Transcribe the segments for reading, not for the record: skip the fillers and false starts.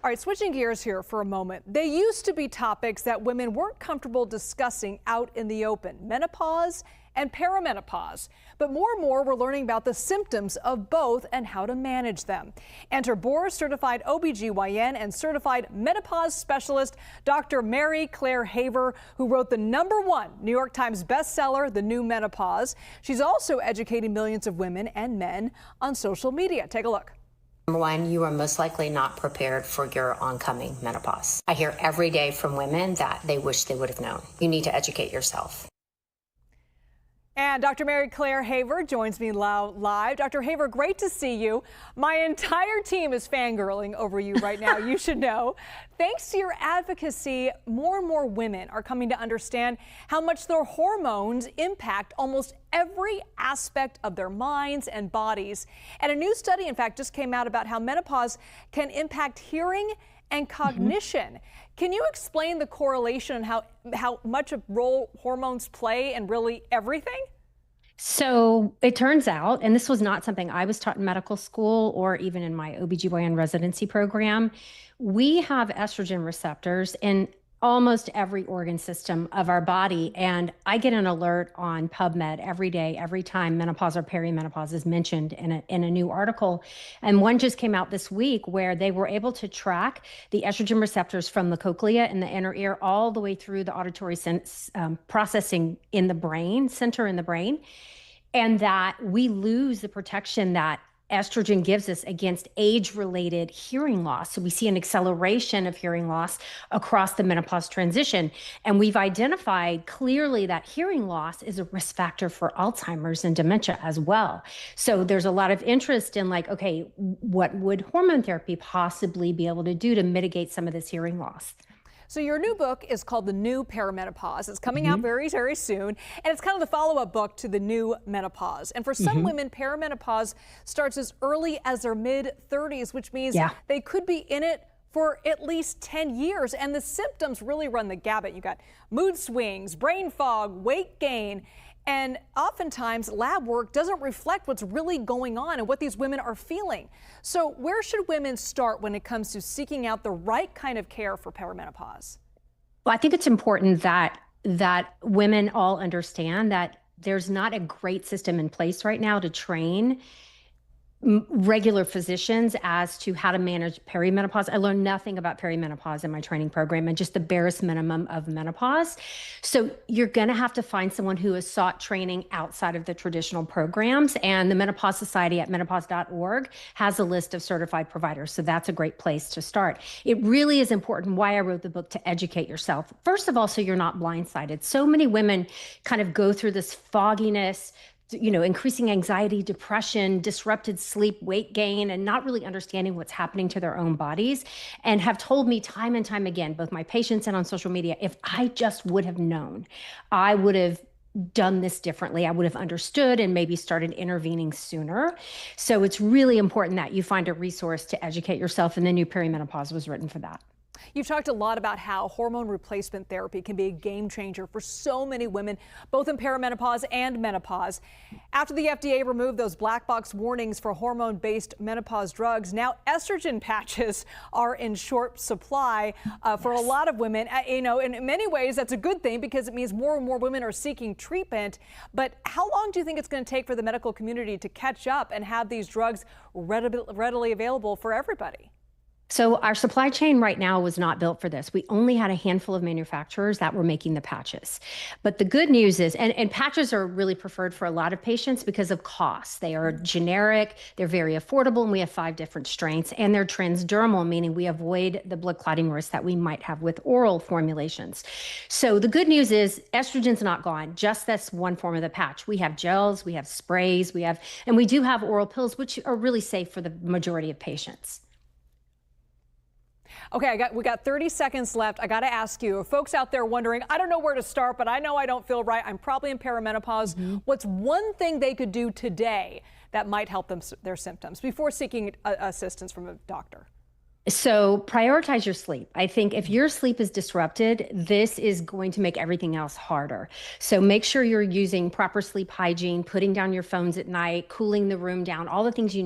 All right, switching gears here for a moment. They used to be topics that women weren't comfortable discussing out in the open: menopause and perimenopause. But more and more, we're learning about the symptoms of both and how to manage them. Enter board-certified OBGYN and certified menopause specialist, Dr. Mary Claire Haver, who wrote the #1 New York Times bestseller, The New Menopause. She's also educating millions of women and men on social media. Take a look. Number one, you are most likely not prepared for your oncoming menopause. I hear every day from women that they wish they would have known. You need to educate yourself. And Dr. Mary Claire Haver joins me live. Dr. Haver, great to see you. My entire team is fangirling over you right now, you should know. Thanks to your advocacy, more and more women are coming to understand how much their hormones impact almost every aspect of their minds and bodies. And a new study, in fact, just came out about how menopause can impact hearing and cognition. Can you explain the correlation and how much a role hormones play in really everything? So it turns out, and this was not something I was taught in medical school or even in my OBGYN residency program, we have estrogen receptors in almost every organ system of our body. And I get an alert on PubMed every day, every time menopause or perimenopause is mentioned in a new article. And one just came out this week where they were able to track the estrogen receptors from the cochlea in the inner ear all the way through the auditory processing in the brain, center in the brain, and that we lose the protection that estrogen gives us against age-related hearing loss. So we see an acceleration of hearing loss across the menopause transition. And we've identified clearly that hearing loss is a risk factor for Alzheimer's and dementia as well. So there's a lot of interest in like, okay, what would hormone therapy possibly be able to do to mitigate some of this hearing loss? So your new book is called The New Perimenopause. It's coming out very, very soon. And it's kind of the follow-up book to The New Menopause. And for some women, perimenopause starts as early as their mid-30s, which means they could be in it for at least 10 years. And the symptoms really run the gamut. You got mood swings, brain fog, weight gain. And oftentimes, lab work doesn't reflect what's really going on and what these women are feeling. So where should women start when it comes to seeking out the right kind of care for perimenopause? Well, I think it's important that women all understand that there's not a great system in place right now to train regular physicians as to how to manage perimenopause. I learned nothing about perimenopause in my training program and just the barest minimum of menopause. So you're going to have to find someone who has sought training outside of the traditional programs. And the Menopause Society at menopause.org has a list of certified providers. So that's a great place to start. It really is important why I wrote the book, to educate yourself. First of all, so you're not blindsided. So many women kind of go through this fogginess, increasing anxiety, depression, disrupted sleep, weight gain, and not really understanding what's happening to their own bodies, and have told me time and time again, both my patients and on social media, if I just would have known, I would have done this differently. I would have understood and maybe started intervening sooner. So it's really important that you find a resource to educate yourself, and The New Perimenopause was written for that. You've talked a lot about how hormone replacement therapy can be a game changer for so many women, both in perimenopause and menopause. After the FDA removed those black box warnings for hormone-based menopause drugs, now estrogen patches are in short supply for a lot of women. In many ways, that's a good thing because it means more and more women are seeking treatment. But how long do you think it's going to take for the medical community to catch up and have these drugs readily available for everybody? So our supply chain right now was not built for this. We only had a handful of manufacturers that were making the patches. But the good news is, and patches are really preferred for a lot of patients because of cost. They are generic, they're very affordable, and we have 5 different strengths, and they're transdermal, meaning we avoid the blood clotting risk that we might have with oral formulations. So the good news is estrogen's not gone, just this one form of the patch. We have gels, we have sprays, and we do have oral pills, which are really safe for the majority of patients. Okay, we got 30 seconds left. I got to ask you, folks out there wondering, I don't know where to start, but I know I don't feel right. I'm probably in perimenopause. What's one thing they could do today that might help them their symptoms before seeking assistance from a doctor? So prioritize your sleep. I think if your sleep is disrupted, this is going to make everything else harder. So make sure you're using proper sleep hygiene, putting down your phones at night, cooling the room down, all the things you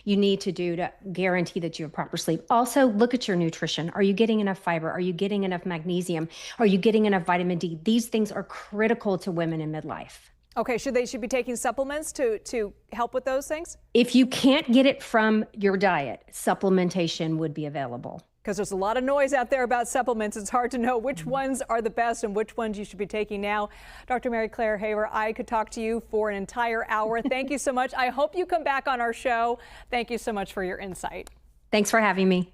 need to do to guarantee that you have proper sleep. Also, look at your nutrition. Are you getting enough fiber? Are you getting enough magnesium? Are you getting enough vitamin D? These things are critical to women in midlife. Okay, should they be taking supplements to help with those things? If you can't get it from your diet, supplementation would be available. Because there's a lot of noise out there about supplements. It's hard to know which ones are the best and which ones you should be taking now. Dr. Mary Claire Haver, I could talk to you for an entire hour. Thank you so much. I hope you come back on our show. Thank you so much for your insight. Thanks for having me.